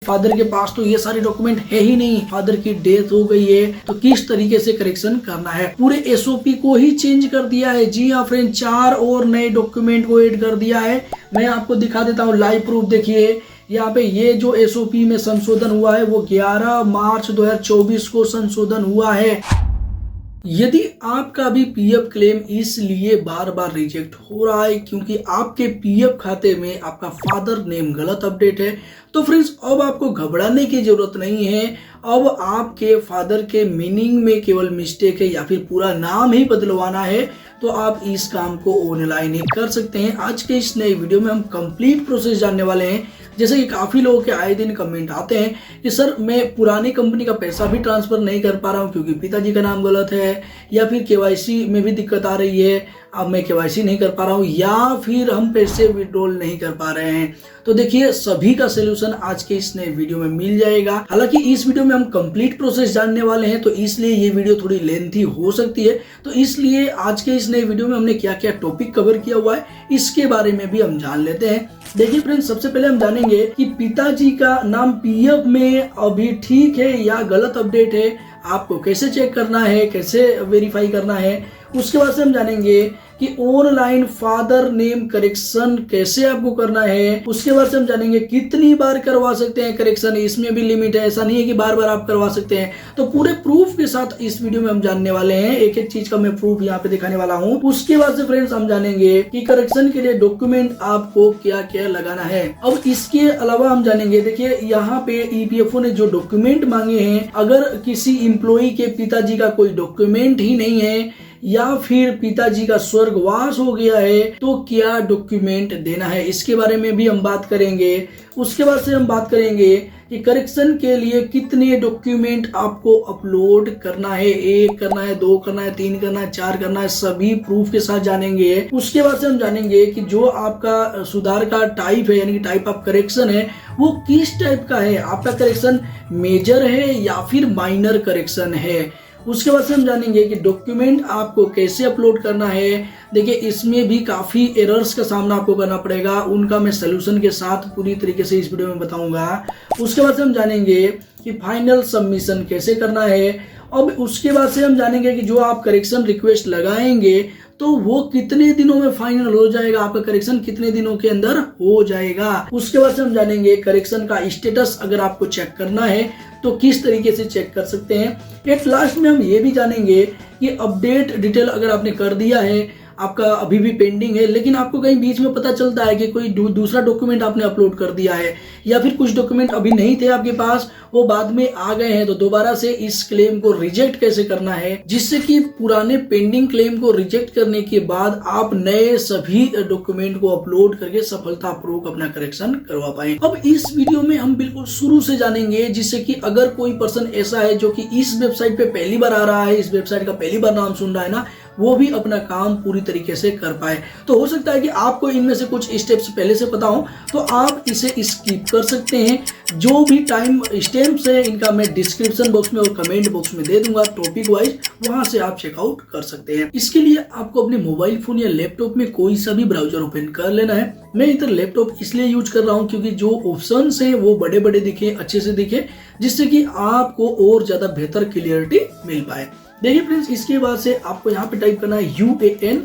Father के पास तो ये सारे डॉक्यूमेंट है ही नहीं, फादर की डेथ हो गई है, तो किस तरीके से करेक्शन करना है। पूरे एसओपी को ही चेंज कर दिया है। जी हाँ फ्रेंड, 4 और नए डॉक्यूमेंट को ऐड कर दिया है। मैं आपको दिखा देता हूँ लाइव प्रूफ। देखिए यहाँ पे ये जो एसओपी में संशोधन हुआ है वो 11 मार्च 2024 को संशोधन हुआ है। यदि आपका भी पीएफ क्लेम इसलिए बार बार रिजेक्ट हो रहा है क्योंकि आपके पीएफ खाते में आपका फादर नेम गलत अपडेट है, तो फ्रेंड्स अब आपको घबराने की जरूरत नहीं है। अब आपके फादर के मीनिंग में केवल मिस्टेक है या फिर पूरा नाम ही बदलवाना है, तो आप इस काम को ऑनलाइन ही कर सकते हैं। आज के इस नए वीडियो में हम कंप्लीट प्रोसेस जानने वाले हैं। जैसे कि काफी लोगों के आए दिन कमेंट आते हैं कि सर मैं पुरानी कंपनी का पैसा भी ट्रांसफर नहीं कर पा रहा हूं क्योंकि पिताजी का नाम गलत है, या फिर केवाईसी में भी दिक्कत आ रही है, अब मैं केवाईसी नहीं कर पा रहा हूं, या फिर हम पैसे विड्रॉल नहीं कर पा रहे हैं। तो देखिए सभी का सोल्यूशन आज के इस नए वीडियो में मिल जाएगा। हालांकि इस वीडियो में हम कंप्लीट प्रोसेस जानने वाले हैं, तो इसलिए ये वीडियो थोड़ी लेंथी हो सकती है। तो इसलिए आज के इस नए वीडियो में हमने क्या क्या टॉपिक कवर किया हुआ है इसके बारे में भी हम जान लेते हैं। देखिए फ्रेंड्स, सबसे पहले हम जानेंगे कि पिताजी का नाम पीएफ में अभी ठीक है या गलत अपडेट है, आपको कैसे चेक करना है, कैसे वेरीफाई करना है। उसके बाद से हम जानेंगे कि ऑनलाइन फादर नेम करेक्शन कैसे आपको करना है। उसके बाद से हम जानेंगे कितनी बार करवा सकते हैं करेक्शन, इसमें भी लिमिट है, ऐसा नहीं है कि बार बार आप करवा सकते हैं। तो पूरे प्रूफ के साथ इस वीडियो में हम जानने वाले हैं, एक एक चीज का मैं प्रूफ यहाँ पे दिखाने वाला हूँ। उसके बाद से फ्रेंड्स हम जानेंगे कि करेक्शन के लिए डॉक्यूमेंट आपको क्या क्या लगाना है। अब इसके अलावा हम जानेंगे, देखिए यहाँ पे ईपीएफओ ने जो डॉक्यूमेंट मांगे हैं, अगर किसी एम्प्लॉय के पिताजी का कोई डॉक्यूमेंट ही नहीं है या फिर पिताजी का स्वर्गवास हो गया है, तो क्या डॉक्यूमेंट देना है, इसके बारे में भी हम बात करेंगे। उसके बाद से हम बात करेंगे कि करेक्शन के लिए कितने डॉक्यूमेंट आपको अपलोड करना है, 1 करना है, 2 करना है, 3 करना है, 4 करना है, सभी प्रूफ के साथ जानेंगे। उसके बाद से हम जानेंगे कि जो आपका सुधार का टाइप है, यानी कि टाइप ऑफ करेक्शन है, वो किस टाइप का है, आपका करेक्शन मेजर है या फिर माइनर करेक्शन है। उसके बाद से हम जानेंगे कि डॉक्यूमेंट आपको कैसे अपलोड करना है। देखिए इसमें भी काफी एरर्स का सामना आपको करना पड़ेगा, उनका मैं सोल्यूशन के साथ पूरी तरीके से इस वीडियो में बताऊंगा। उसके बाद से हम जानेंगे कि फाइनल सबमिशन कैसे करना है। अब उसके बाद से हम जानेंगे कि जो आप करेक्शन रिक्वेस्ट लगाएंगे तो वो कितने दिनों में फाइनल हो जाएगा, आपका करेक्शन कितने दिनों के अंदर हो जाएगा। उसके बाद से हम जानेंगे करेक्शन का स्टेटस अगर आपको चेक करना है तो किस तरीके से चेक कर सकते हैं। एट लास्ट में हम ये भी जानेंगे कि अपडेट डिटेल अगर आपने कर दिया है, आपका अभी भी पेंडिंग है, लेकिन आपको कहीं बीच में पता चलता है कि कोई दूसरा डॉक्यूमेंट आपने अपलोड कर दिया है, या फिर कुछ डॉक्यूमेंट अभी नहीं थे आपके पास, वो बाद में आ गए हैं, तो दोबारा से इस क्लेम को रिजेक्ट कैसे करना है, जिससे कि पुराने पेंडिंग क्लेम को रिजेक्ट करने के बाद आप नए सभी डॉक्यूमेंट को अपलोड करके सफलतापूर्वक अपना करेक्शन करवा पाए। अब इस वीडियो में हम बिल्कुल शुरू से जानेंगे, जिससे कि अगर कोई पर्सन ऐसा है जो कि इस वेबसाइट पे पहली बार आ रहा है, इस वेबसाइट का पहली बार नाम सुन रहा है ना, वो भी अपना काम पूरी तरीके से कर पाए। तो हो सकता है कि आपको इनमें से कुछ स्टेप्स पहले से पता हो, तो आप इसे स्किप कर सकते हैं। जो भी टाइम स्टेप्स है इनका मैं डिस्क्रिप्शन बॉक्स में और कमेंट बॉक्स में दे दूंगा टॉपिक वाइज, वहां से आप चेकआउट कर सकते हैं। इसके लिए आपको अपने मोबाइल फोन या लैपटॉप में कोई सा भी ब्राउजर ओपन कर लेना है। मैं इधर लैपटॉप इसलिए यूज कर रहा हूँ क्योंकि जो ऑप्शंस हैं वो बड़े बड़े दिखे, अच्छे से दिखे, जिससे कि आपको और ज्यादा बेहतर क्लियरिटी मिल पाए। देखिए फ्रेंड्स, इसके बाद से आपको यहाँ पे टाइप करना है UAN।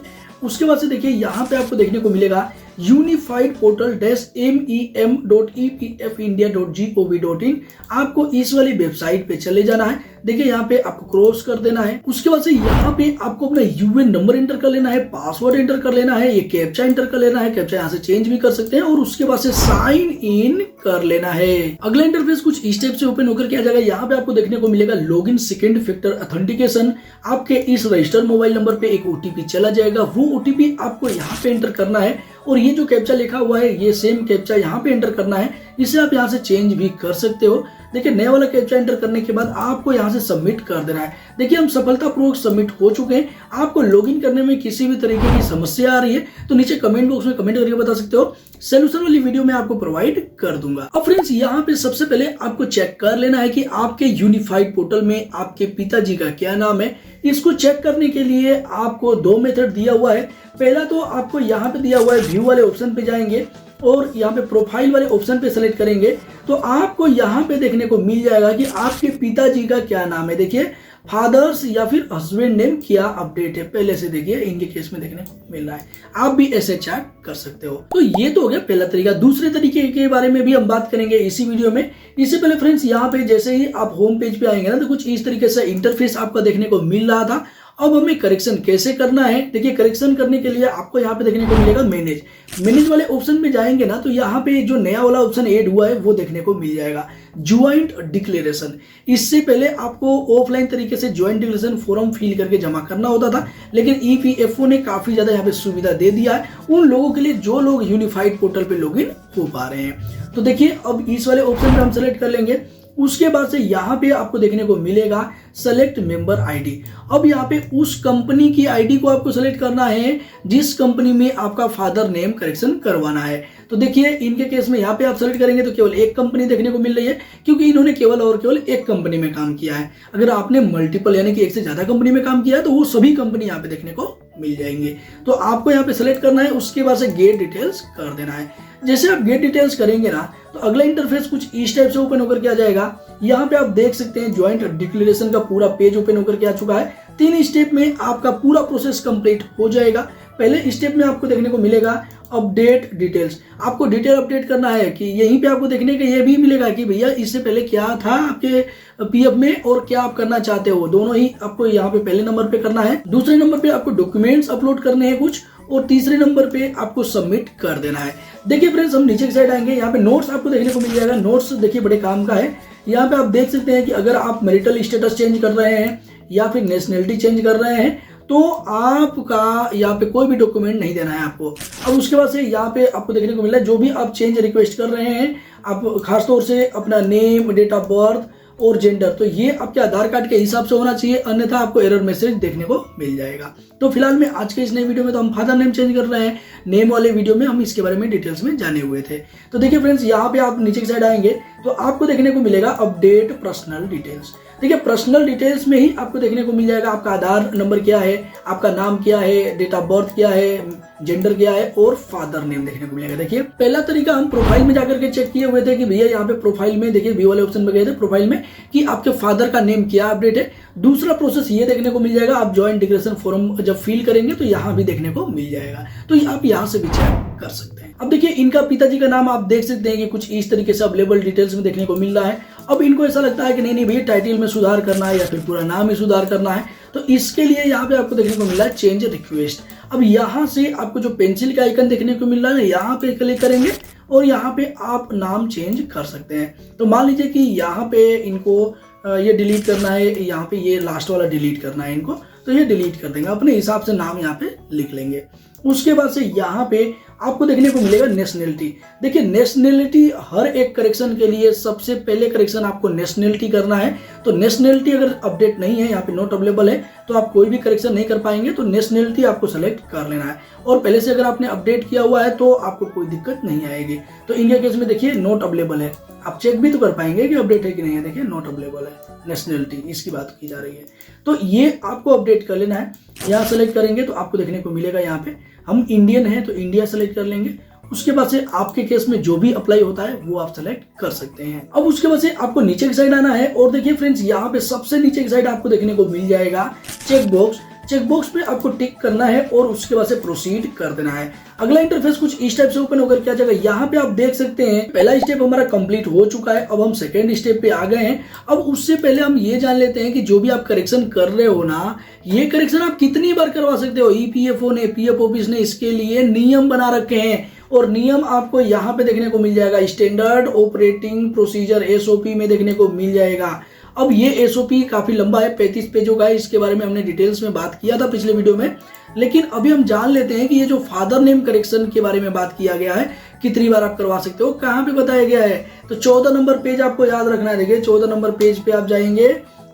उसके बाद से देखिए यहाँ पे आपको देखने को मिलेगा यूनिफाइड पोर्टल -mem.epfindia.gov.in। आपको इस वाली वेबसाइट पे चले जाना है। देखिए यहाँ पे आपको क्रॉस कर देना है। उसके बाद से यहाँ पे आपको अपना यूएन नंबर एंटर कर लेना है, पासवर्ड एंटर कर लेना है, ये कैप्चा एंटर कर लेना है, कैप्चा यहाँ से चेंज भी कर सकते हैं, और उसके बाद से साइन इन कर लेना है। अगला इंटरफेस कुछ स्टेप से ओपन होकर के आ जाएगा। यहाँ पे आपको देखने को मिलेगा लॉगिन सेकंड फैक्टर ऑथेंटिकेशन। आपके इस रजिस्टर्ड मोबाइल नंबर पे एक ओटीपी चला जाएगा, वो ओटीपी आपको यहाँ पे एंटर करना है, और ये जो कैप्चा लिखा हुआ है ये सेम कैप्चा यहाँ पे एंटर करना है। इसे आप यहाँ से चेंज भी कर सकते हो। देखिए नया वाला कैप्चा एंटर करने के बाद आपको यहाँ से सबमिट कर देना है। देखिए हम सफलतापूर्वक सबमिट हो चुके हैं। आपको लॉगिन करने में किसी भी तरीके की समस्या आ रही है तो नीचे कमेंट बॉक्स में कमेंट करके बता सकते हो, सोल्यूशन वाली वीडियो में आपको प्रोवाइड कर दूंगा। अब फ्रेंड्स यहाँ पे सबसे पहले आपको चेक कर लेना है कि आपके यूनिफाइड पोर्टल में आपके पिताजी का क्या नाम है। इसको चेक करने के लिए आपको 2 मेथड दिया हुआ है। पहला तो आपको यहाँ पे दिया हुआ है व्यू वाले ऑप्शन पे जाएंगे, और यहाँ पे प्रोफाइल वाले ऑप्शन पे सेलेक्ट करेंगे तो आपको यहाँ पे देखने को मिल जाएगा कि आपके पिताजी का क्या नाम है। देखिए फादर्स या फिर हस्बैंड नेम क्या अपडेट है, पहले से देखिए इनके केस में देखने को मिल रहा है। आप भी ऐसे चेक कर सकते हो। तो ये तो हो गया पहला तरीका। दूसरे तरीके के बारे में भी हम बात करेंगे इसी वीडियो में। इससे पहले फ्रेंड्स यहाँ पे जैसे ही आप होम पेज पे आएंगे ना तो कुछ इस तरीके से इंटरफेस आपका देखने को मिल रहा था। अब हमें करेक्शन कैसे करना है, देखिए करेक्शन करने के लिए आपको यहाँ पे देखने को मिलेगा मैनेज वाले ऑप्शन में जाएंगे ना तो यहाँ पे जो नया वाला ऑप्शन ऐड हुआ है वो देखने को मिल जाएगा, ज्वाइंट डिक्लेरेशन। इससे पहले आपको ऑफलाइन तरीके से ज्वाइंट डिक्लेरेशन फॉर्म फिल करके जमा करना होता था, लेकिन ईपीएफओ ने काफी ज्यादा यहाँ पे सुविधा दे दिया है उन लोगों के लिए जो लोग यूनिफाइड पोर्टल पे लॉगिन हो पा रहे हैं। तो देखिए अब इस वाले ऑप्शन पे हम सेलेक्ट कर लेंगे। उसके बाद से यहाँ पे आपको देखने को मिलेगा सेलेक्ट मेंबर आईडी। अब यहाँ पे उस कंपनी की आईडी को आपको सेलेक्ट करना है जिस कंपनी में आपका फादर नेम करेक्शन करवाना है। तो देखिए इनके केस में यहाँ पे आप सेलेक्ट करेंगे तो केवल एक कंपनी देखने को मिल रही है क्योंकि इन्होंने केवल एक कंपनी में काम किया है। अगर आपने मल्टीपल यानी कि एक से ज्यादा कंपनी में काम किया है तो वो सभी कंपनी यहाँ पे देखने को मिल जाएंगे। तो आपको यहाँ पे सेलेक्ट करना है, उसके बाद से गेट डिटेल्स कर देना है। जैसे आप गेट डिटेल्स करेंगे ना तो अगला इंटरफेस कुछ इस टाइप से ओपन होकर के आ जाएगा। यहाँ पे आप देख सकते हैं ज्वाइंट डिक्लेरेशन का पूरा पेज ओपन होकर के आ चुका है। 3 स्टेप में आपका पूरा प्रोसेस कंप्लीट हो जाएगा। पहले स्टेप में आपको देखने को मिलेगा अपडेट डिटेल्स। आपको डिटेल अपडेट करना है कि यहीं पे आपको देखने के ये भी मिलेगा कि भैया इससे पहले क्या था आपके पीएफ में और क्या आप करना चाहते हो, दोनों ही आपको यहाँ पे पहले नंबर पे करना है। दूसरे नंबर पे आपको डॉक्यूमेंट्स अपलोड करने हैं कुछ, और तीसरे नंबर पे आपको सबमिट कर देना है। देखिए फ्रेंड्स हम नीचे की साइड आएंगे, यहाँ पे नोट्स आपको देखने को मिल जाएगा। नोट्स देखिए बड़े काम का है। यहाँ पे आप देख सकते हैं कि अगर आप मैरिटल स्टेटस चेंज कर रहे हैं या फिर नेशनलिटी चेंज कर रहे हैं तो आपका यहाँ पे कोई भी डॉक्यूमेंट नहीं देना है आपको। अब उसके बाद से यहाँ पे आपको देखने को मिल रहा है जो भी आप चेंज रिक्वेस्ट कर रहे हैं, आप खासतौर से अपना नेम, डेट ऑफ बर्थ और जेंडर, तो ये आपके आधार कार्ड के हिसाब से होना चाहिए, अन्यथा आपको एरर मैसेज देखने को मिल जाएगा। तो फिलहाल में आज के इस नए वीडियो में तो हम फादर नेम चेंज कर रहे हैं, नेम वाले वीडियो में हम इसके बारे में डिटेल्स में जाने हुए थे। तो देखिए फ्रेंड्स यहाँ पे आप नीचे की साइड आएंगे तो आपको देखने को मिलेगा अपडेट पर्सनल डिटेल्स। देखिए पर्सनल डिटेल्स में ही आपको देखने को मिल जाएगा आपका आधार नंबर क्या है, आपका नाम क्या है, डेट ऑफ बर्थ क्या है, जेंडर क्या है और फादर नेम देखने को मिलेगा। देखिए पहला तरीका हम प्रोफाइल में जाकर के चेक किए हुए थे कि भैया यहाँ पे प्रोफाइल में देखिए व्यू वाले ऑप्शन में गए थे प्रोफाइल में कि आपके फादर का नेम क्या अपडेट है। दूसरा प्रोसेस ये देखने को मिल जाएगा आप ज्वाइंट डिक्लेरेशन फॉर्म जब फिल करेंगे तो यहाँ भी देखने को मिल जाएगा, तो आप यहाँ से भी चेक कर सकते हैं। अब देखिए इनका पिताजी का नाम आप देख सकते हैं कि कुछ इस तरीके से अवेलेबल डिटेल्स में देखने को मिल रहा है। अब इनको ऐसा लगता है कि नहीं भैया टाइटल में सुधार करना है या फिर पूरा नाम ही सुधार करना है, तो इसके लिए यहाँ पे आपको देखने को मिल रहा है चेंज रिक्वेस्ट। अब यहाँ से आपको जो पेंसिल का आइकन देखने को मिल रहा है यहाँ पे क्लिक करेंगे और यहाँ पे आप नाम चेंज कर सकते हैं। तो मान लीजिए कि यहाँ पे इनको ये डिलीट करना है, यहाँ पे ये लास्ट वाला डिलीट करना है इनको, तो ये डिलीट कर देंगे, अपने हिसाब से नाम यहाँ पे लिख लेंगे। उसके बाद से यहाँ पे आपको देखने को मिलेगा नेशनलिटी। देखिए नेशनलिटी हर एक करेक्शन के लिए सबसे पहले करेक्शन आपको नेशनलिटी करना है। तो नेशनलिटी अगर अपडेट नहीं है, यहाँ पे नॉट अवेलेबल है, तो आप कोई भी करेक्शन नहीं कर पाएंगे। तो नेशनलिटी आपको सेलेक्ट कर लेना है और पहले से अगर आपने अपडेट किया हुआ है तो आपको कोई दिक्कत नहीं आएगी। तो इनके केस में देखिए नॉट अवेलेबल है, आप चेक भी तो कर पाएंगे कि अपडेट है कि नहीं है। देखिए नॉट अवेलेबल है नेशनलिटी, इसकी बात की जा रही है। तो ये आपको अपडेट कर लेना है। यहाँ सेलेक्ट करेंगे तो आपको देखने को मिलेगा यहाँ पे हम इंडियन है तो इंडिया सेलेक्ट कर लेंगे। उसके बाद से आपके केस में जो भी अप्लाई होता है वो आप सेलेक्ट कर सकते हैं। अब उसके बाद से आपको नीचे की साइड आना है और देखिए फ्रेंड्स यहाँ पे सबसे नीचे की साइड आपको देखने को मिल जाएगा चेक बॉक्स। चेक बॉक्स पे आपको टिक करना है और उसके बाद से प्रोसीड कर देना है। अगला इंटरफेस कुछ इस टाइप से ओपन होकर क्या जाएगा। यहाँ पे आप देख सकते हैं पहला स्टेप हमारा कंप्लीट हो चुका है, अब हम सेकेंड स्टेप पे आ गए हैं। अब उससे पहले हम ये जान लेते हैं कि जो भी आप करेक्शन कर रहे हो ना, ये करेक्शन आप कितनी बार करवा सकते हो। ईपीएफओ ने, पीएफ ऑफिस ने इसके लिए नियम बना रखे हैं और नियम आपको यहाँ पे देखने को मिल जाएगा स्टैंडर्ड ऑपरेटिंग प्रोसीजर एसओपी में देखने को मिल जाएगा। अब ये एसओपी काफी लंबा है, 35 पेजों का है, इसके बारे में हमने डिटेल्स में बात किया था पिछले वीडियो में। लेकिन अभी हम जान लेते हैं कि ये जो फादर नेम करेक्शन के बारे में बात किया गया है, कितनी बार आप करवा सकते हो, कहाँ पे बताया गया है। तो 14 नंबर पेज आपको याद रखना है। देखिए 14 नंबर पेज पे आप जाएंगे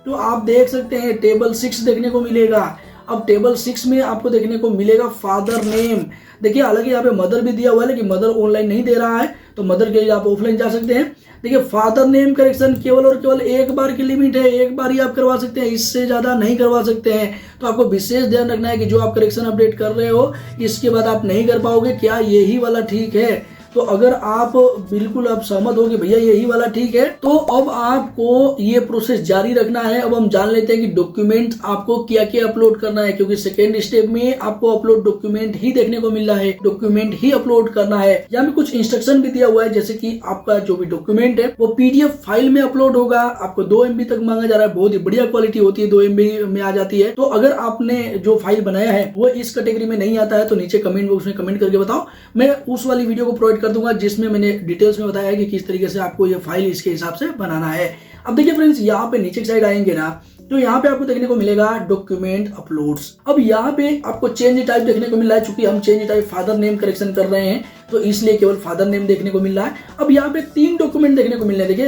तो आप देख सकते हैं टेबल 6 देखने को मिलेगा। अब टेबल 6 में आपको देखने को मिलेगा फादर नेम। देखिए हालांकि यहाँ पे मदर भी दिया हुआ है लेकिन मदर ऑनलाइन नहीं दे रहा है, तो मदर के लिए आप ऑफलाइन जा सकते हैं। देखिए फादर नेम करेक्शन केवल और केवल एक बार की लिमिट है, एक बार ही आप करवा सकते हैं, इससे ज्यादा नहीं करवा सकते हैं। तो आपको विशेष ध्यान रखना है कि जो आप करेक्शन अपडेट कर रहे हो इसके बाद आप नहीं कर पाओगे, क्या यही वाला ठीक है। तो अगर आप बिल्कुल अब सहमत हो कि भैया यही वाला ठीक है, तो अब आपको ये प्रोसेस जारी रखना है। अब हम जान लेते हैं कि डॉक्यूमेंट आपको क्या क्या अपलोड करना है, क्योंकि सेकेंड स्टेप में आपको अपलोड डॉक्यूमेंट ही देखने को मिल रहा है, डॉक्यूमेंट ही अपलोड करना है। यहाँ पे कुछ इंस्ट्रक्शन भी दिया हुआ है, जैसे कि आपका जो भी डॉक्यूमेंट है वो PDF फाइल में अपलोड होगा। आपको 2 MB तक मांगा जा रहा है, बहुत ही बढ़िया क्वालिटी होती है, 2 MB में आ जाती है। तो अगर आपने जो फाइल बनाया है वो इस कैटेगरी में नहीं आता है तो नीचे कमेंट बॉक्स में कमेंट करके बताओ, मैं उस वाली वीडियो को प्रोवाइड कर दूंगा जिसमें मैंने डिटेल्स में बताया है कि किस तरीके से आपको ये फाइल इसके हिसाब से बनाना है। अब देखिए फ्रेंड्स, यहाँ पे नीचे की साइड आएंगे ना, तो यहाँ पे आपको देखने को मिलेगा डॉक्यूमेंट अपलोड्स। अब यहाँ पे आपको चेंज टाइप देखने को मिल रहा है, चूंकि हम change type father name correction कर रहे हैं तो इसलिए केवल फादर नेम देखने को मिल रहा है। अब यहाँ पे 3 डॉक्यूमेंट देखने को मिल रहे हैं, देखिए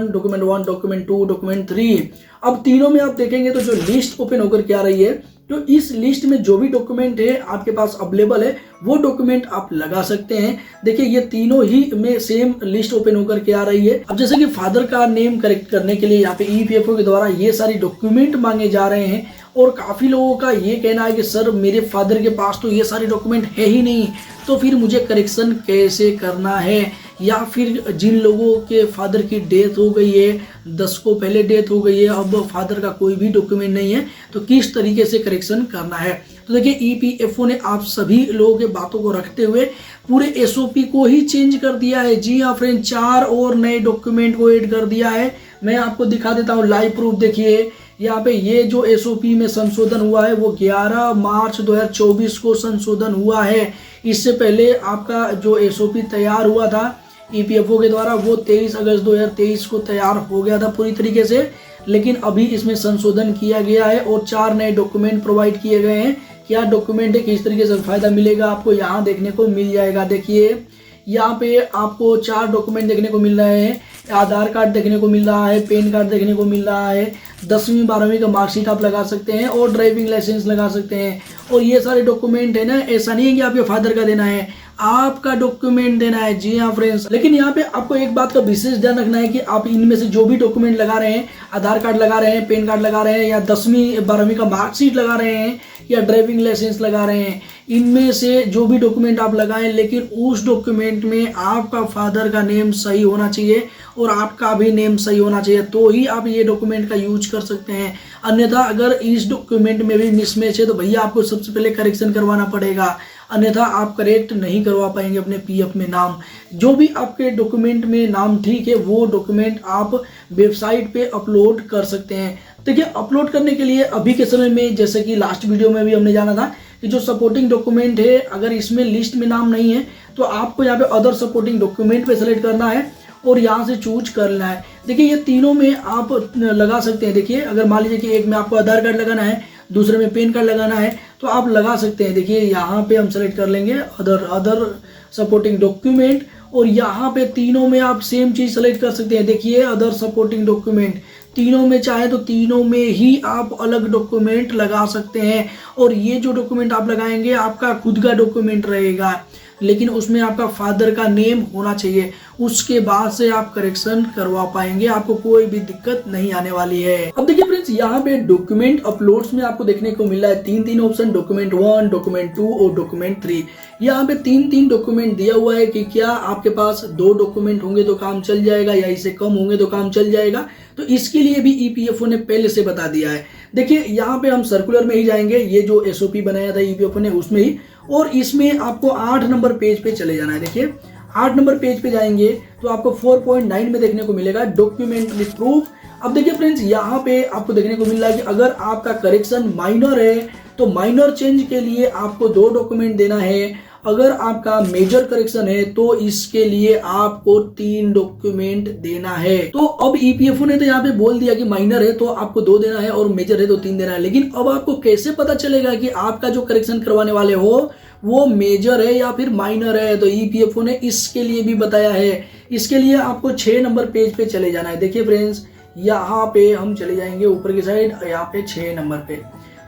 डॉक्यूमेंट 1, डॉक्यूमेंट 2, डॉक्यूमेंट 3। अब तीनों में आप देखेंगे तो जो लिस्ट ओपन होकर के आ रही है, तो इस लिस्ट में जो भी डॉक्यूमेंट है आपके पास अवेलेबल है वो डॉक्यूमेंट आप लगा सकते हैं। देखिए ये तीनों ही में सेम लिस्ट ओपन होकर के आ रही है। अब जैसे कि फादर का नेम करेक्ट करने के लिए यहाँ पे EPFO के द्वारा ये सारी डॉक्यूमेंट मांगे जा रहे हैं, और काफी लोगों का ये कहना है कि सर मेरे फादर के पास तो ये सारे डॉक्यूमेंट है ही नहीं, तो फिर मुझे करेक्शन कैसे करना है, या फिर जिन लोगों के फादर की डेथ हो गई है, 10 को पहले डेथ हो गई है, अब फादर का कोई भी डॉक्यूमेंट नहीं है, तो किस तरीके से करेक्शन करना है। तो देखिए EPFO ने आप सभी लोगों के बातों को रखते हुए पूरे SOP को ही चेंज कर दिया है। जी हाँ फ्रेंड, 4 और नए डॉक्यूमेंट को ऐड कर दिया है। मैं आपको दिखा देता हूँ लाइव प्रूफ। देखिए यहाँ पे ये जो SOP में संशोधन हुआ है वो 11 मार्च 2024 को संशोधन हुआ है। इससे पहले आपका जो SOP तैयार हुआ था EPFO के द्वारा वो 23 अगस्त 2023 को तैयार हो गया था पूरी तरीके से, लेकिन अभी इसमें संशोधन किया गया है और 4 नए डॉक्यूमेंट प्रोवाइड किए गए हैं। क्या डॉक्यूमेंट है, किस तरीके से फायदा मिलेगा आपको यहाँ देखने को मिल जाएगा। देखिए यहाँ पे आपको 4 डॉक्यूमेंट देखने को मिल रहे हैं, आधार कार्ड देखने को मिल रहा है, पैन कार्ड देखने को मिल रहा है, 10वीं 12वीं का मार्कशीट आप लगा सकते हैं और ड्राइविंग लाइसेंस लगा सकते हैं। और ये सारे डॉक्यूमेंट है ना, ऐसा नहीं है कि आपके फादर का देना है, आपका डॉक्यूमेंट देना है। जी हाँ फ्रेंड्स, लेकिन यहाँ पे आपको एक बात का विशेष ध्यान रखना है कि आप इनमें से जो भी डॉक्यूमेंट लगा रहे हैं, आधार कार्ड लगा रहे हैं, पैन कार्ड लगा रहे हैं, या 10वीं 12वीं का मार्कशीट लगा रहे हैं, या ड्राइविंग लाइसेंस लगा रहे हैं, इनमें से जो भी डॉक्यूमेंट आप लगाएं, लेकिन उस डॉक्यूमेंट में आपका फादर का नेम सही होना चाहिए और आपका भी नेम सही होना चाहिए, तो ही आप ये डॉक्यूमेंट का यूज कर सकते हैं। अन्यथा अगर इस डॉक्यूमेंट में भी मिसमैच है तो भैया आपको सबसे पहले करेक्शन करवाना पड़ेगा, अन्यथा आप करेक्ट नहीं करवा पाएंगे अपने PF में नाम। जो भी आपके डॉक्यूमेंट में नाम ठीक है वो डॉक्यूमेंट आप वेबसाइट पे अपलोड कर सकते हैं। देखिए अपलोड करने के लिए अभी के समय में, जैसे कि लास्ट वीडियो में भी हमने जाना था कि जो सपोर्टिंग डॉक्यूमेंट है अगर इसमें लिस्ट में नाम नहीं है तो आपको यहाँ पे अदर सपोर्टिंग डॉक्यूमेंट पे सेलेक्ट करना है और यहाँ से चूज करना है। देखिए ये तीनों में आप लगा सकते हैं। देखिए अगर मान लीजिए कि एक में आपको आधार कार्ड लगाना है, दूसरे में पैन कार्ड लगाना है, तो आप लगा सकते हैं। देखिए यहाँ पे हम सेलेक्ट कर लेंगे अदर सपोर्टिंग डॉक्यूमेंट, और यहाँ पे तीनों में आप सेम चीज सेलेक्ट कर सकते हैं। देखिए अदर सपोर्टिंग डॉक्यूमेंट, तीनों में चाहे तो तीनों में ही आप अलग डॉक्यूमेंट लगा सकते हैं, और ये जो डॉक्यूमेंट आप लगाएंगे आपका खुद का डॉक्यूमेंट रहेगा, लेकिन उसमें आपका फादर का नेम होना चाहिए, उसके बाद से आप करेक्शन करवा पाएंगे, आपको कोई भी दिक्कत नहीं आने वाली है। अब देखिए फ्रेंड्स, यहाँ पे डॉक्यूमेंट अपलोड्स में आपको देखने को मिला है 3 ऑप्शन, डॉक्यूमेंट 1, डॉक्यूमेंट 2 और डॉक्यूमेंट 3। यहाँ पे 3 डॉक्यूमेंट दिया हुआ है कि क्या आपके पास 2 डॉक्यूमेंट होंगे तो काम चल जाएगा या इससे कम होंगे तो काम चल जाएगा, तो इसके लिए भी EPFO ने पहले से बता दिया है। देखिए यहाँ पे हम सर्कुलर में ही जाएंगे, ये जो SOP बनाया था EPFO ने उसमें ही, और इसमें आपको 8 नंबर पेज पे चले जाना है। देखिए 8 नंबर पेज पे जाएंगे तो आपको 4.9 में देखने को मिलेगा डॉक्यूमेंट विद प्रूफ। अब देखिए फ्रेंड्स, यहाँ पे आपको देखने को मिल रहा है कि अगर आपका करेक्शन माइनर है तो माइनर चेंज के लिए आपको 2 डॉक्यूमेंट देना है, अगर आपका मेजर करेक्शन है तो इसके लिए आपको 3 डॉक्यूमेंट देना है। तो अब EPFO ने तो यहाँ पे बोल दिया कि माइनर है तो आपको 2 देना है और मेजर है तो 3 देना है, लेकिन अब आपको कैसे पता चलेगा कि आपका जो करेक्शन करवाने वाले हो वो मेजर है या फिर माइनर है? तो EPFO ने इसके लिए भी बताया है। इसके लिए आपको 6 नंबर पेज पे चले जाना है। देखिए फ्रेंड्स, यहाँ पे हम चले जाएंगे ऊपर की साइड, यहाँ पे 6 नंबर पे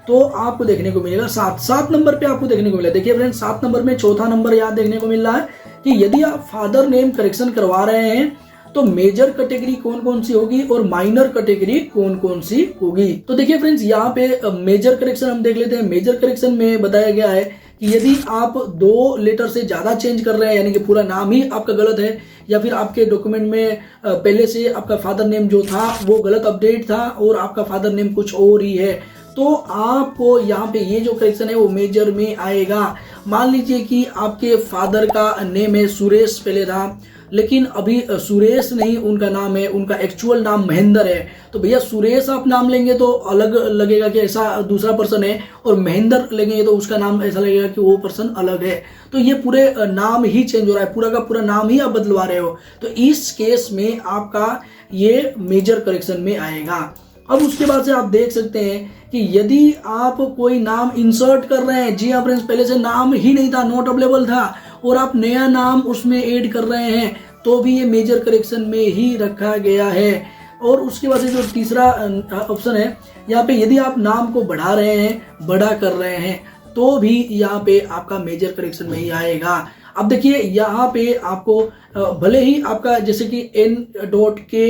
तो आपको देखने को मिलेगा 7 नंबर पे आपको देखने को मिला। देखिए फ्रेंड्स, 7 नंबर में चौथा नंबर याद देखने को मिल रहा है कि यदि आप फादर नेम करेक्शन करवा रहे हैं तो मेजर कैटेगरी कौन कौन सी होगी और माइनर कैटेगरी कौन कौन सी होगी। तो देखिए फ्रेंड्स, यहाँ पे मेजर करेक्शन हम देख लेते हैं। मेजर करेक्शन में बताया गया है कि यदि आप 2 लेटर से ज़्यादा चेंज कर रहे हैं, यानी कि पूरा नाम ही आपका गलत है, या फिर आपके डॉक्यूमेंट में पहले से आपका फादर नेम जो था वो गलत अपडेट था और आपका फादर नेम कुछ और ही है, तो आपको यहाँ पे ये जो करेक्शन है वो मेजर में आएगा। मान लीजिए कि आपके फादर का नेम है सुरेश पहले था, लेकिन अभी सुरेश नहीं उनका नाम है, उनका एक्चुअल नाम महेंद्र है, तो भैया सुरेश आप नाम लेंगे तो अलग लगेगा कि ऐसा दूसरा पर्सन है, और महेंद्र लेंगे तो उसका नाम ऐसा लगेगा कि वो पर्सन अलग है। तो ये पूरे नाम ही चेंज हो रहा है, पूरा का पूरा नाम ही आप बदलवा रहे हो, तो इस केस में आपका ये मेजर करेक्शन में आएगा। अब उसके बाद से आप देख सकते हैं कि यदि आप कोई नाम इंसर्ट कर रहे हैं, जी हाँ फ्रेंड्स, पहले से नाम ही नहीं था, नॉट अवेलेबल था, और आप नया नाम उसमें ऐड कर रहे हैं, तो भी ये मेजर करेक्शन में ही रखा गया है। और उसके बाद से जो तीसरा ऑप्शन है, यहाँ पे यदि आप नाम को बढ़ा रहे हैं, बड़ा कर रहे हैं, तो भी यहाँ पे आपका मेजर करेक्शन में ही आएगा। अब देखिए यहाँ पे आपको भले ही आपका जैसे कि N.K.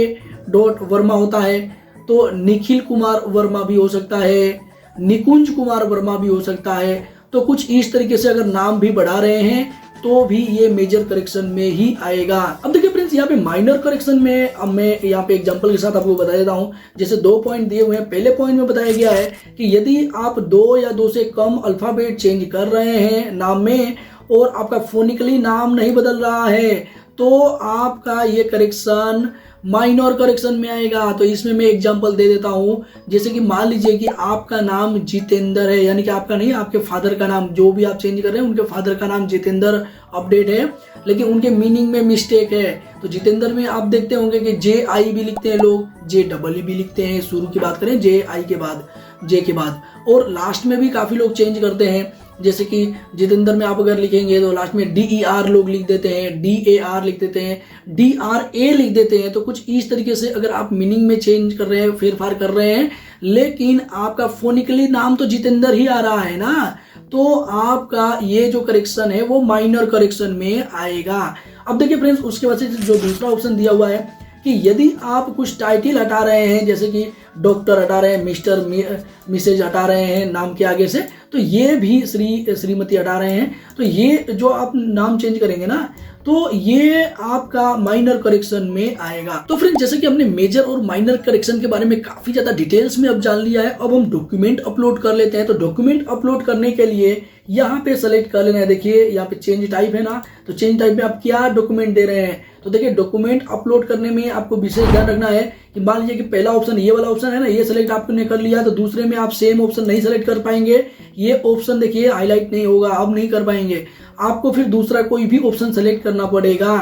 वर्मा होता है, तो निखिल कुमार वर्मा भी हो सकता है, निकुंज कुमार वर्मा भी हो सकता है, तो कुछ इस तरीके से अगर नाम भी बढ़ा रहे हैं तो भी ये मेजर करेक्शन में ही आएगा। अब देखिए फ्रेंड्स, यहाँ पे माइनर करेक्शन में अब मैं यहाँ पे एग्जांपल के साथ आपको बता देता हूँ। जैसे 2 पॉइंट दिए हुए हैं, पहले पॉइंट में बताया गया है कि यदि आप 2 या 2 से कम अल्फाबेट चेंज कर रहे हैं नाम में और आपका फोनिकली नाम नहीं बदल रहा है, तो आपका ये करेक्शन माइनर करेक्शन में आएगा। तो इसमें मैं एग्जांपल दे देता हूं, जैसे कि मान लीजिए कि आपका नाम जितेंद्र है, यानी कि आपका नहीं, आपके फादर का नाम जो भी आप चेंज कर रहे हैं उनके फादर का नाम जितेंद्र अपडेट है, लेकिन उनके मीनिंग में मिस्टेक है। तो जितेंद्र में आप देखते होंगे कि JI भी लिखते हैं लोग, JEE भी लिखते हैं, शुरू की बात करें JI के बाद, J के बाद, और लास्ट में भी काफी लोग चेंज करते हैं। जैसे कि जितेंद्र में आप अगर लिखेंगे तो लास्ट में DER लोग लिख देते हैं, DAR लिख देते हैं, DRA लिख देते हैं। तो कुछ इस तरीके से अगर आप मीनिंग में चेंज कर रहे हैं, फेरफार कर रहे हैं, लेकिन आपका फोनिकली नाम तो जितेंद्र ही आ रहा है ना, तो आपका ये जो करेक्शन है वो माइनर करेक्शन में आएगा। अब देखिए फ्रेंड्स, उसके बाद से जो दूसरा ऑप्शन दिया हुआ है कि यदि आप कुछ टाइटल हटा रहे हैं, जैसे कि डॉक्टर हटा रहे हैं, मिस्टर मिसेज हटा रहे हैं नाम के आगे से, तो ये भी श्रीमती हटा रहे हैं, तो ये जो आप नाम चेंज करेंगे ना, तो ये आपका माइनर करेक्शन में आएगा। तो फ्रेंड्स, जैसे कि हमने मेजर और माइनर करेक्शन के बारे में काफी ज्यादा डिटेल्स में अब जान लिया है, अब हम डॉक्यूमेंट अपलोड कर लेते हैं। तो डॉक्यूमेंट अपलोड करने के लिए यहाँ पे सेलेक्ट कर लेना है। देखिए यहाँ पे चेंज टाइप है ना, तो चेंज टाइप में आप क्या डॉक्यूमेंट दे रहे हैं। तो देखिए डॉक्यूमेंट अपलोड करने में आपको विशेष ध्यान रखना है कि मान लीजिए कि पहला ऑप्शन ये वाला ऑप्शन है ना, ये सेलेक्ट आपने कर लिया, तो दूसरे में आप सेम ऑप्शन नहीं सेलेक्ट कर पाएंगे। ये ऑप्शन देखिए हाईलाइट नहीं होगा, अब नहीं कर पाएंगे, आपको फिर दूसरा कोई भी ऑप्शन सेलेक्ट करना पड़ेगा।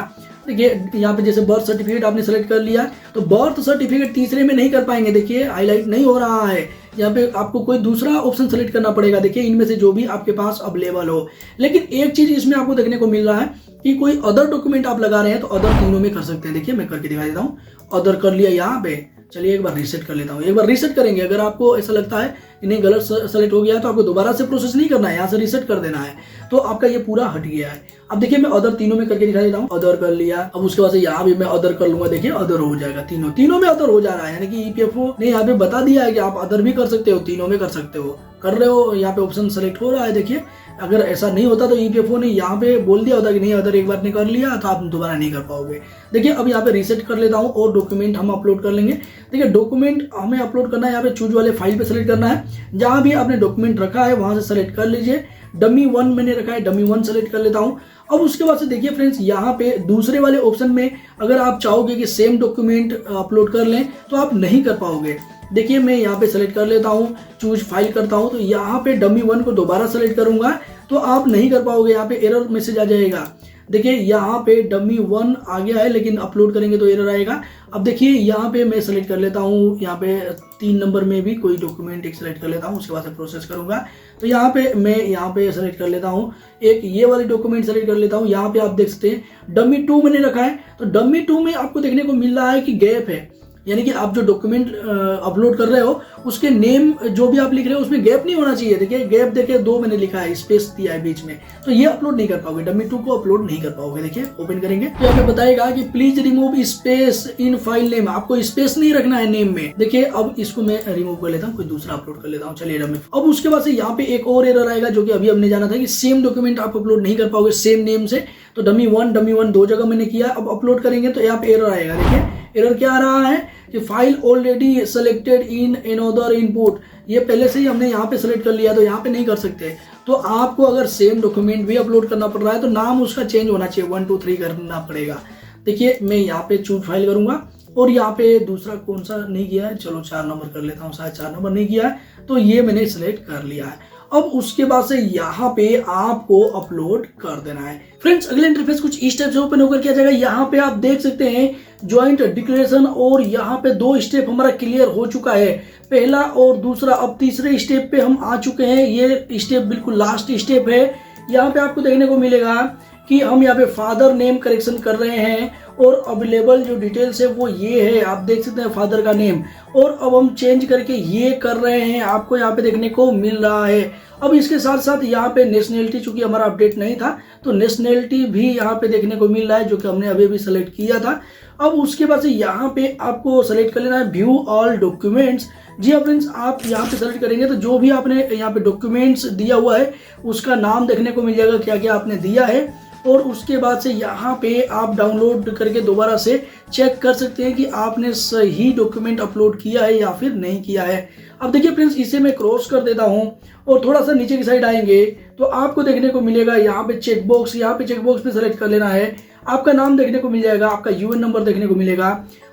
देखिए यहाँ पे जैसे बर्थ सर्टिफिकेट आपने सेलेक्ट कर लिया, तो बर्थ सर्टिफिकेट तीसरे में नहीं कर पाएंगे, देखिए हाईलाइट नहीं हो रहा है। यहाँ पे आपको कोई दूसरा ऑप्शन सेलेक्ट करना पड़ेगा, देखिए इनमें से जो भी आपके पास अवेलेबल हो। लेकिन एक चीज इसमें आपको देखने को मिल रहा है कि कोई अदर डॉक्यूमेंट आप लगा रहे हैं, तो अदर तीनों में कर सकते हैं। देखिए मैं करके दिखा देता हूँ, अदर कर लिया यहाँ पे। चलिए एक बार रीसेट कर लेता हूँ, एक बार रीसेट करेंगे। अगर आपको ऐसा लगता है कि नहीं गलत सेलेक्ट हो गया, तो आपको दोबारा से प्रोसेस नहीं करना है, यहाँ से रीसेट कर देना है, तो आपका ये पूरा हट गया है। अब देखिए मैं अदर तीनों में करके दिखा देता हूँ, अदर कर लिया। अब उसके बाद से यहाँ भी मैं अदर कर लूंगा, देखिए अदर हो जाएगा, तीनों में अदर हो जा रहा है। यानी कि EPFO ने यहाँ पे बता दिया है कि आप अदर भी कर सकते हो, तीनों में कर सकते हो, कर रहे हो, यहाँ पे ऑप्शन सेलेक्ट हो रहा है। देखिए अगर ऐसा नहीं होता तो EPFO ने यहाँ पे बोल दिया होता कि नहीं अदर एक बार ने कर लिया, तो आप दोबारा नहीं कर पाओगे। देखिए अब यहाँ पे रीसेट कर लेता हूँ और डॉक्यूमेंट हम अपलोड कर लेंगे। देखिए डॉक्यूमेंट हमें अपलोड करना है, यहाँ पे चूज वाले फाइल पे सेलेक्ट करना है, जहां भी आपने डॉक्यूमेंट रखा है वहां से सेलेक्ट कर लीजिए। डमी 1 मैंने रखा है, डमी 1 सेलेक्ट कर लेता हूं। अब उसके बाद से देखिए फ्रेंड्स, यहाँ पे दूसरे वाले ऑप्शन में अगर आप चाहोगे कि सेम डॉक्यूमेंट अपलोड कर लें, तो आप नहीं कर पाओगे। देखिए मैं यहाँ पे सेलेक्ट कर लेता हूँ, चूज फाइल करता हूँ, तो यहाँ पे डमी 1 को दोबारा सेलेक्ट करूंगा, तो आप नहीं कर पाओगे, यहाँ पे एरर मैसेज आ जाएगा। देखिए यहाँ पे डमी 1 आ गया है, लेकिन अपलोड करेंगे तो एरर आएगा। अब देखिए यहाँ पे मैं सेलेक्ट कर लेता हूँ, यहाँ पे 3 नंबर में भी कोई डॉक्यूमेंट एक सेलेक्ट कर लेता हूँ, उसके बाद से प्रोसेस करूंगा। तो यहाँ पे मैं यहाँ पे सेलेक्ट कर लेता हूँ, एक ये वाली डॉक्यूमेंट सेलेक्ट कर लेता हूँ। यहाँ पे आप देख सकते हैं डमी 2 मैंने रखा है, तो डमी 2 में आपको देखने को मिल रहा है कि गैप है। यानी कि आप जो डॉक्यूमेंट अपलोड कर रहे हो उसके नेम जो भी आप लिख रहे हो उसमें गैप नहीं होना चाहिए। देखिए गैप देखिए 2 मैंने लिखा है, स्पेस दिया है बीच में, तो ये अपलोड नहीं कर पाओगे, डमी 2 को अपलोड नहीं कर पाओगे। देखिए ओपन करेंगे तो यहाँ पे बताएगा कि please remove space in file name, आपको स्पेस नहीं रखना है नेम में। देखिए अब इसको मैं रिमूव कर लेता हूँ, कोई दूसरा अपलोड कर लेता हूँ। चलिए डमी। अब उसके बाद से यहाँ पे एक और एरर आएगा जो कि अभी हमने जाना था कि सेम डॉक्यूमेंट आप अपलोड नहीं कर पाओगे सेम नेम से। तो डमी 1 2 जगह मैंने किया, अब अपलोड करेंगे तो यहाँ पे एरर आएगा। देखिए एरर क्या आ रहा है कि file already selected in another input, ये पहले से ही हमने यहाँ पे सेलेक्ट कर लिया तो यहाँ पे नहीं कर सकते। तो आपको अगर सेम डॉक्यूमेंट भी अपलोड करना पड़ रहा है तो नाम उसका चेंज होना चाहिए, 1 2 3 करना पड़ेगा। देखिए मैं यहाँ पे चूज फाइल करूंगा और यहाँ पे दूसरा कौन सा नहीं किया है, चलो 4 नंबर कर लेता हूँ, शायद 4 नंबर नहीं किया है, तो ये मैंने सिलेक्ट कर लिया है। अब उसके बाद से यहाँ पे आपको अपलोड कर देना है। फ्रेंड्स अगले इंटरफेस कुछ इस टाइप से ओपन होकर किया जाएगा। यहाँ पे आप देख सकते हैं ज्वाइंट डिक्लेरेशन और यहाँ पे 2 स्टेप हमारा क्लियर हो चुका है, पहला और दूसरा। अब तीसरे स्टेप पे हम आ चुके हैं, ये स्टेप बिल्कुल लास्ट स्टेप है। यहाँ पे आपको देखने को मिलेगा कि हम यहाँ पे फादर नेम करेक्शन कर रहे हैं और अवेलेबल जो डिटेल्स है वो ये है, आप देख सकते हैं फादर का नेम, और अब हम चेंज करके ये कर रहे हैं, आपको यहाँ पे देखने को मिल रहा है। अब इसके साथ साथ यहाँ पे नेशनैलिटी, चूंकि हमारा अपडेट नहीं था तो नेशनैलिटी भी यहाँ पे देखने को मिल रहा है जो कि हमने अभी सेलेक्ट किया था। अब उसके बाद से यहाँ पे आपको सेलेक्ट कर लेना है व्यू ऑल डॉक्यूमेंट्स। जी हाँ फ्रेंड्स, आप यहाँ पे सेलेक्ट करेंगे तो जो भी आपने यहाँ पे डॉक्यूमेंट्स दिया हुआ है उसका नाम देखने को मिल जाएगा, क्या क्या आपने दिया है। और उसके बाद से यहाँ पे आप डाउनलोड करके दोबारा से चेक कर सकते हैं कि आपने सही डॉक्यूमेंट अपलोड किया है या फिर नहीं किया है। अब देखिए फ्रेंड्स, इसे मैं क्रॉस कर देता हूँ और थोड़ा सा नीचे की साइड आएंगे तो आपको देखने को मिलेगा यहाँ पे चेकबॉक्स, यहाँ पे चेकबॉक्स पे सेलेक्ट कर लेना है। आपका नाम देखने को मिल जाएगा, आपका यूएन नंबर देखने को मिलेगा,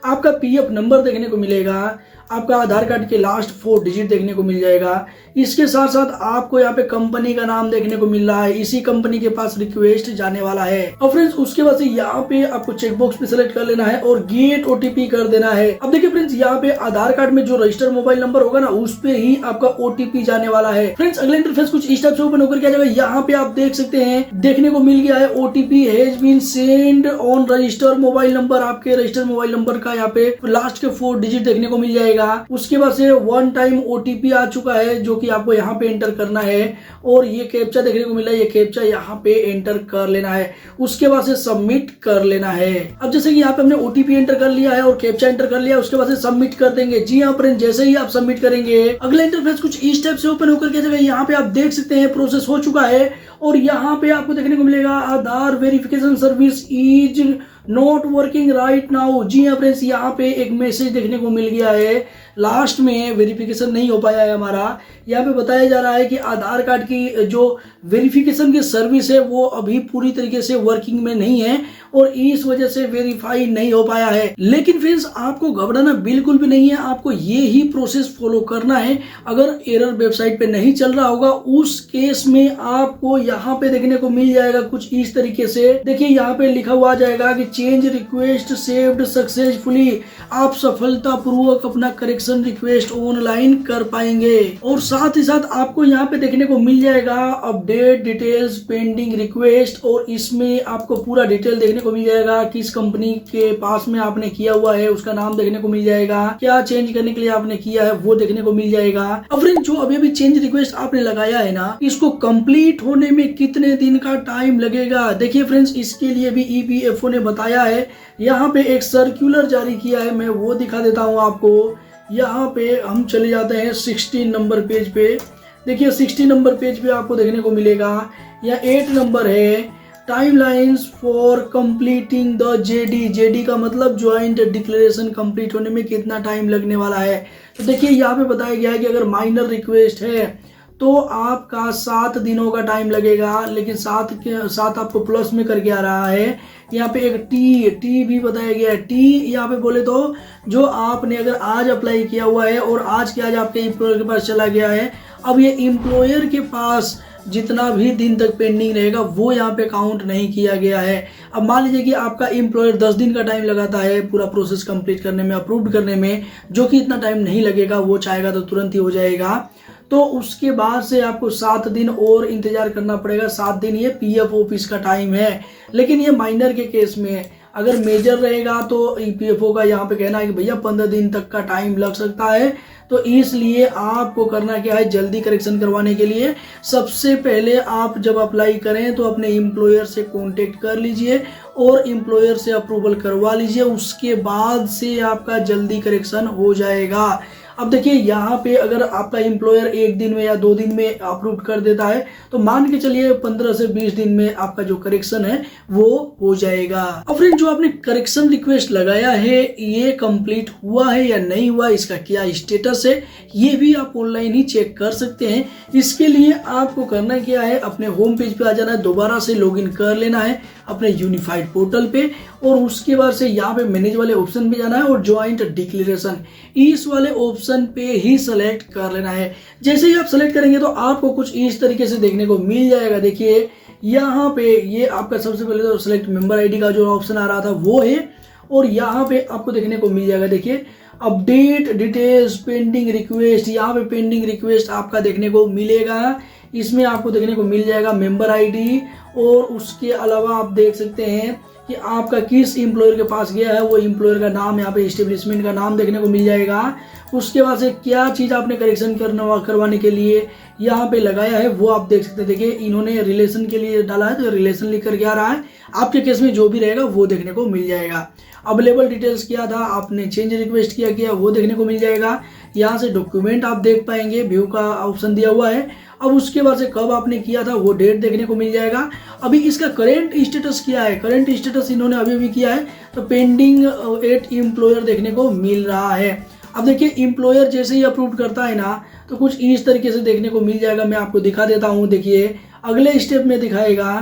आपका पीएफ नंबर देखने को मिलेगा, आपका आधार कार्ड के लास्ट 4 डिजिट देखने को मिल जाएगा। इसके साथ साथ आपको यहाँ पे कंपनी का नाम देखने को मिल रहा है, इसी कंपनी के पास रिक्वेस्ट जाने वाला है। और फ्रेंड्स उसके बाद से यहाँ पे आपको चेकबॉक्स पे सेलेक्ट कर लेना है और गेट ओटीपी कर देना है। अब देखिए फ्रेंड्स, यहाँ पे आधार कार्ड में जो रजिस्टर मोबाइल नंबर होगा ना उस पे ही आपका ओटीपी जाने वाला है। फ्रेंड्स अगले इंटरफेस कुछ इस टाइप से ओपन होकर क्या जाएगा, यहाँ पे आप देख सकते हैं देखने को मिल गया है OTP has been send on register mobile number. आपके रजिस्टर मोबाइल नंबर का यहाँ पे लास्ट के 4 डिजिट देखने को मिल जाएगा। उसके बाद से 1 टाइम ओटीपी आ चुका है जो कि आपको यहाँ पे एंटर करना है और ये कैप्चा देखने को मिला है, ये कैप्चा यहाँ पे एंटर कर लेना है। उसके बाद से सबमिट कर लेना है। अब जैसे कि यहाँ पे हमने ओटीपी एंटर कर लिया है और कैप्चा एंटर कर लिया, उसके बाद से सबमिट कर देंगे। जी हाँ फ्रेंड, जैसे ही आप सबमिट करेंगे अगला इंटरफेस कुछ इस टाइप से ओपन होकर के जाएगा। यहाँ पे आप देख सकते हैं प्रोसेस हो चुका है और यहाँ पे आपको देखने को मिलेगा Aadhaar verification service is not working right now. जी हाँ फ्रेंड्स, यहाँ पे एक मैसेज देखने को मिल गया है, लास्ट में वेरिफिकेशन नहीं हो पाया है हमारा। यहाँ पे बताया जा रहा है कि आधार कार्ड की जो वेरिफिकेशन की सर्विस है वो अभी पूरी तरीके से वर्किंग में नहीं है और इस वजह से वेरीफाई नहीं हो पाया है। लेकिन फ्रेंड्स आपको घबराना बिल्कुल भी नहीं है, आपको ये ही प्रोसेस फॉलो करना है। अगर एरर वेबसाइट पे नहीं चल रहा होगा उस केस में आपको यहाँ पे देखने को मिल जाएगा कुछ इस तरीके से। देखिए यहाँ पे लिखा हुआ जाएगा कि चेंज रिक्वेस्ट सेव्ड सक्सेसफुली, आप सफलतापूर्वक अपना करेक्शन रिक्वेस्ट ऑनलाइन कर पाएंगे। और साथ ही साथ आपको यहाँ पे देखने को मिल जाएगा अपडेट डिटेल्स पेंडिंग रिक्वेस्ट, और इसमें आपको पूरा डिटेल देखने को मिल जाएगा किस कंपनी के पास में आपने किया हुआ है, उसका नाम देखने को मिल जाएगा, क्या चेंज करने के लिए आपने किया है वो देखने को मिल जाएगा। अब फ्रेंड जो अभी चेंज रिक्वेस्ट आपने लगाया है ना, इसको कंप्लीट होने में कितने दिन का टाइम लगेगा। देखिए फ्रेंड्स, इसके लिए भी ईपीएफओ ने बताया है, यहाँ पे एक सर्कुलर जारी किया है, मैं वो दिखा देता हूँ आपको। यहाँ पे हम चले जाते हैं 16 नंबर पेज पे। देखिए 16 नंबर पेज पे आपको देखने को मिलेगा, या 8 नंबर है timelines for completing the JD. JD का मतलब ज्वाइंट डिक्लेरेशन कंप्लीट होने में कितना टाइम लगने वाला है। तो देखिए यहाँ पे बताया गया है कि अगर माइनर रिक्वेस्ट है तो आपका 7 दिनों का टाइम लगेगा, लेकिन 7 आपको प्लस में करके आ रहा है। यहाँ पे एक टी भी बताया गया है। टी यहाँ पे बोले तो जो आपने अगर आज अप्लाई किया हुआ है और आज के आज आपके एम्प्लॉयर के पास चला गया है, अब ये एम्प्लॉयर के पास जितना भी दिन तक पेंडिंग रहेगा वो यहाँ पे काउंट नहीं किया गया है। अब मान लीजिए कि आपका एम्प्लॉयर 10 दिन का टाइम लगाता है पूरा प्रोसेस कंप्लीट करने में, अप्रूव करने में, जो कि इतना टाइम नहीं लगेगा, वो चाहेगा तो तुरंत ही हो जाएगा। तो उसके बाद से आपको 7 दिन और इंतजार करना पड़ेगा। 7 दिन ये पीएफ ऑफिस का टाइम है। लेकिन ये माइनर के केस में अगर मेजर रहेगा तो ईपीएफओ का यहाँ पे कहना है कि भैया 15 दिन तक का टाइम लग सकता है। तो इसलिए आपको करना क्या है, जल्दी करेक्शन करवाने के लिए सबसे पहले आप जब अप्लाई करें तो अपने एम्प्लॉयर से कांटेक्ट कर लीजिए और एम्प्लॉयर से अप्रूवल करवा लीजिए, उसके बाद से आपका जल्दी करेक्शन हो जाएगा। अब देखिए यहाँ पे अगर आपका एम्प्लॉयर 1 दिन में या 2 दिन में अप्रूव कर देता है तो मान के चलिए 15 से 20 दिन में आपका जो करेक्शन है वो हो जाएगा। अब फ्रेंड जो आपने करेक्शन रिक्वेस्ट लगाया है ये कंप्लीट हुआ है या नहीं हुआ, इसका क्या स्टेटस है, ये भी आप ऑनलाइन ही चेक कर सकते हैं। इसके लिए आपको करना क्या है, अपने होम पेज पे आ जाना है, दोबारा से लॉगिन कर लेना है अपने यूनिफाइड पोर्टल पे और उसके बाद से यहाँ पे मैनेज वाले ऑप्शन पे जाना है और ज्वाइंट डिक्लेरेशन इस वाले ऑप्शन पे ही सेलेक्ट कर लेना है। जैसे ही आप सेलेक्ट करेंगे तो आपको कुछ इस तरीके से देखने को मिल जाएगा। देखिए यहाँ पे ये आपका सबसे पहले तो सेलेक्ट मेंबर आईडी का जो ऑप्शन आ रहा था वो है और यहाँ पे आपको देखने को मिल जाएगा। देखिए अपडेट डिटेल्स पेंडिंग रिक्वेस्ट, यहाँ पे पेंडिंग रिक्वेस्ट आपका देखने को मिलेगा। इसमें आपको देखने को मिल जाएगा मेंबर आईडी और उसके अलावा आप देख सकते हैं कि आपका किस एम्प्लॉयर के पास गया है वो एम्प्लॉयर का नाम, यहाँ पे एस्टेब्लिशमेंट का नाम देखने को मिल जाएगा। उसके बाद से क्या चीज़ आपने करेक्शन करवाने के लिए यहाँ पे लगाया है वो आप देख सकते हैं। देखिए इन्होंने रिलेशन के लिए डाला है तो रिलेशन लिख करके आ रहा है, आपके केस में जो भी रहेगा वो देखने को मिल जाएगा। अवेलेबल डिटेल्स क्या था, आपने चेंज रिक्वेस्ट किया वो देखने को मिल जाएगा। यहाँ से डॉक्यूमेंट आप देख पाएंगे, व्यू का ऑप्शन दिया हुआ है। अब उसके बाद से कब आपने किया था वो डेट देखने को मिल जाएगा। अभी इसका करंट स्टेटस क्या है, करंट स्टेटस इन्होंने अभी किया है तो पेंडिंग एट एम्प्लॉयर देखने को मिल रहा है। अब देखिए एम्प्लॉयर जैसे ही अप्रूव करता है ना तो कुछ इस तरीके से देखने को मिल जाएगा। मैं आपको दिखा देता हूँ। देखिए अगले स्टेप में दिखाएगा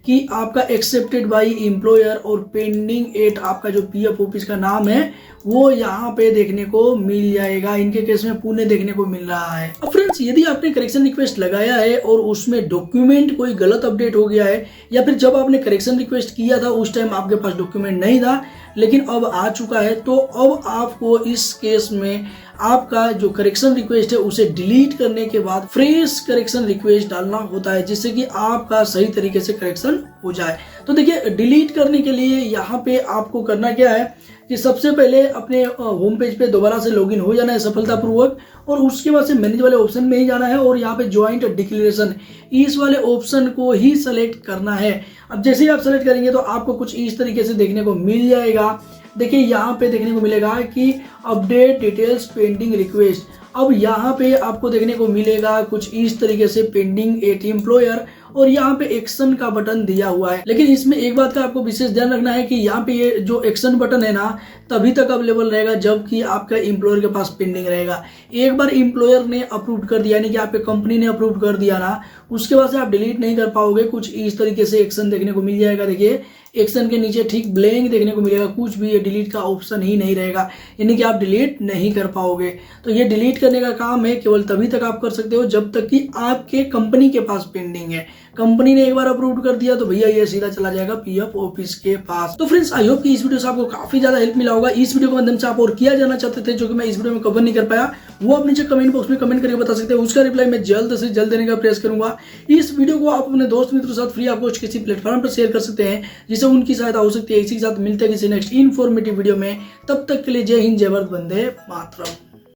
कि आपका एक्सेप्टेड बाय एम्प्लॉयर और पेंडिंग एट आपका जो पीएफ ऑफिस का नाम है वो यहाँ पे देखने को मिल जाएगा। इनके केस में पुणे देखने को मिल रहा है। अब फ्रेंड्स यदि आपने करेक्शन रिक्वेस्ट लगाया है और उसमें डॉक्यूमेंट कोई गलत अपडेट हो गया है या फिर जब आपने करेक्शन रिक्वेस्ट किया था उस टाइम आपके पास डॉक्यूमेंट नहीं था लेकिन अब आ चुका है, तो अब आपको इस केस में आपका जो करेक्शन रिक्वेस्ट है उसे डिलीट करने के बाद फ्रेश करेक्शन रिक्वेस्ट डालना होता है जिससे कि आपका सही तरीके से करेक्शन हो जाए। तो देखिए डिलीट करने के लिए यहाँ पे आपको करना क्या है कि सबसे पहले अपने होम पेज पे दोबारा से लॉगिन हो जाना है सफलतापूर्वक और उसके बाद से मैनेज वाले ऑप्शन में ही जाना है और यहाँ पे ज्वाइंट डिक्लेरेशन इस वाले ऑप्शन को ही सेलेक्ट करना है। अब जैसे ही आप सेलेक्ट करेंगे तो आपको कुछ इस तरीके से देखने को मिल जाएगा। देखिए यहाँ पे देखने को मिलेगा कि अपडेट डिटेल्स पेंडिंग रिक्वेस्ट। अब यहाँ पे आपको देखने को मिलेगा कुछ इस तरीके से पेंडिंग एट एम्प्लॉयर और यहाँ पे एक्शन का बटन दिया हुआ है। लेकिन इसमें एक बात का आपको विशेष ध्यान रखना है कि यहाँ पे ये जो एक्शन बटन है ना तभी तक अवेलेबल रहेगा जबकि आपका एम्प्लॉयर के पास पेंडिंग रहेगा। एक बार एम्प्लॉयर ने अप्रूव कर दिया यानी कि आपके कंपनी ने अप्रूव कर दिया ना उसके बाद से आप डिलीट नहीं कर पाओगे। कुछ इस तरीके से एक्शन देखने को मिल जाएगा। देखिए एक्शन के नीचे ठीक ब्लैंक देखने को मिलेगा, कुछ भी ये डिलीट का ऑप्शन ही नहीं रहेगा यानी कि आप डिलीट नहीं कर पाओगे। तो ये डिलीट करने का काम है केवल तभी तक आप कर सकते हो जब तक कि आपके कंपनी के पास पेंडिंग है। कंपनी ने एक बार अप्रूव कर दिया तो भैया ये सीधा चला जाएगा पीएफ ऑफिस के पास। तो फ्रेंड्स आई होप कि इस वीडियो से आपको काफी ज्यादा हेल्प मिला होगा। इस वीडियो के माध्यम से आप और किया जाना चाहते थे जो कि मैं इस वीडियो में कवर नहीं कर पाया वो आप नीचे कमेंट बॉक्स में कमेंट करके बता सकते हैं, उसका रिप्लाई मैं जल्द से जल्द देने का प्रयास करूंगा। इस वीडियो को आप अपने दोस्त मित्रों के साथ फ्री ऑफ कॉस्ट किसी प्लेटफॉर्म पर शेयर कर सकते हैं जिससे उनकी सहायता हो सकती है। इसी के साथ मिलते हैं किसी नेक्स्ट इन्फॉर्मेटिव वीडियो में, तब तक के लिए जय हिंद जय भारत वंदे मातरम।